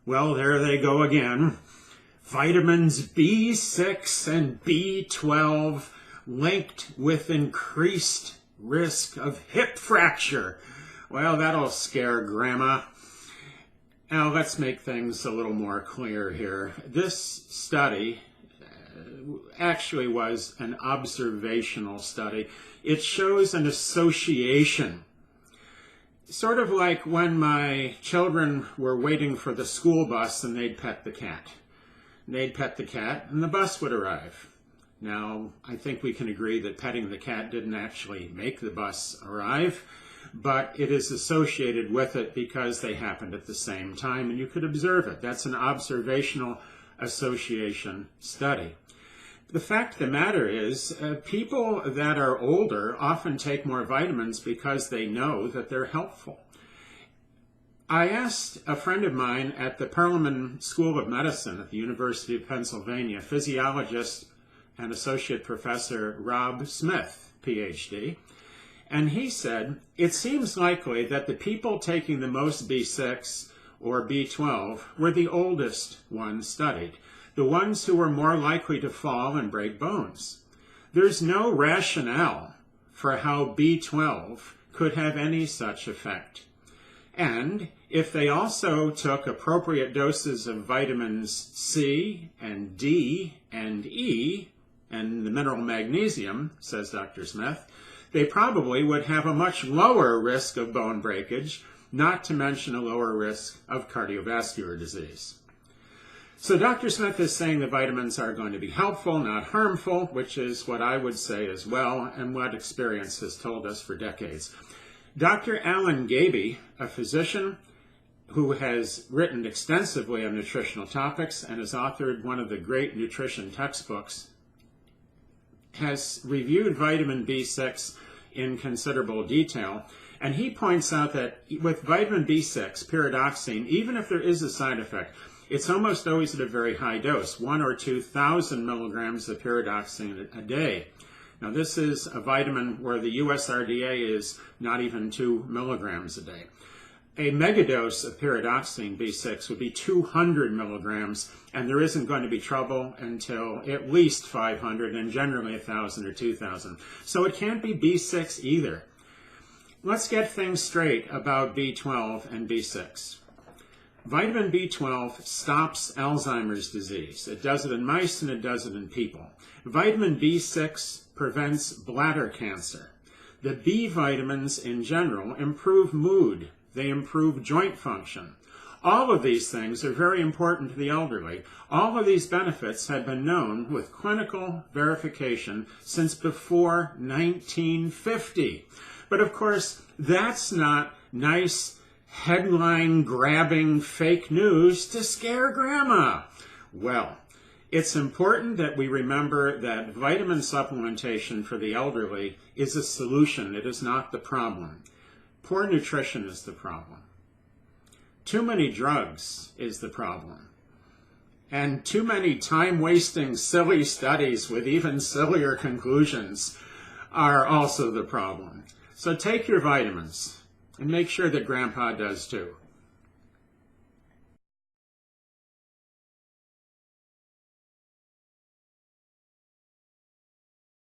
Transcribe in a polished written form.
Well, there they go again. Vitamins B6 and B12 linked with increased risk of hip fracture. Well, that'll scare Grandma. Now, let's make things a little more clear here. This study actually was an observational study. It shows an association. Sort of like when my children were waiting for the school bus and they'd pet the cat. They'd pet the cat and the bus would arrive. Now, I think we can agree that petting the cat didn't actually make the bus arrive, but it is associated with it because they happened at the same time and you could observe it. That's an observational association study. The fact of the matter is, people that are older often take more vitamins because they know that they're helpful. I asked a friend of mine at the Perelman School of Medicine at the University of Pennsylvania, physiologist and associate professor Rob Smith, PhD, and he said, it seems likely that the people taking the most B6 or B12 were the oldest ones studied, the ones who were more likely to fall and break bones. There's no rationale for how B12 could have any such effect. And if they also took appropriate doses of vitamins C and D and E and the mineral magnesium, says Dr. Smith, they probably would have a much lower risk of bone breakage, not to mention a lower risk of cardiovascular disease. So Dr. Smith is saying the vitamins are going to be helpful, not harmful, which is what I would say as well, and what experience has told us for decades. Dr. Alan Gaby, a physician who has written extensively on nutritional topics and has authored one of the great nutrition textbooks, has reviewed vitamin B6 in considerable detail, and he points out that with vitamin B6, pyridoxine, even if there is a side effect, it's almost always at a very high dose, 1,000 or 2,000 milligrams of pyridoxine a day. Now, this is a vitamin where the USRDA is not even 2 milligrams a day. A megadose of pyridoxine B6 would be 200 milligrams, and there isn't going to be trouble until at least 500 and generally 1,000 or 2,000. So it can't be B6 either. Let's get things straight about B12 and B6. Vitamin B12 stops Alzheimer's disease. It does it in mice and it does it in people. Vitamin B6 prevents bladder cancer. The B vitamins in general improve mood. They improve joint function. All of these things are very important to the elderly. All of these benefits have been known with clinical verification since before 1950. But of course, that's not nice headline-grabbing fake news to scare Grandma. Well, it's important that we remember that vitamin supplementation for the elderly is a solution. It is not the problem. Poor nutrition is the problem. Too many drugs is the problem. And too many time-wasting, silly studies with even sillier conclusions are also the problem. So take your vitamins and make sure that Grandpa does too.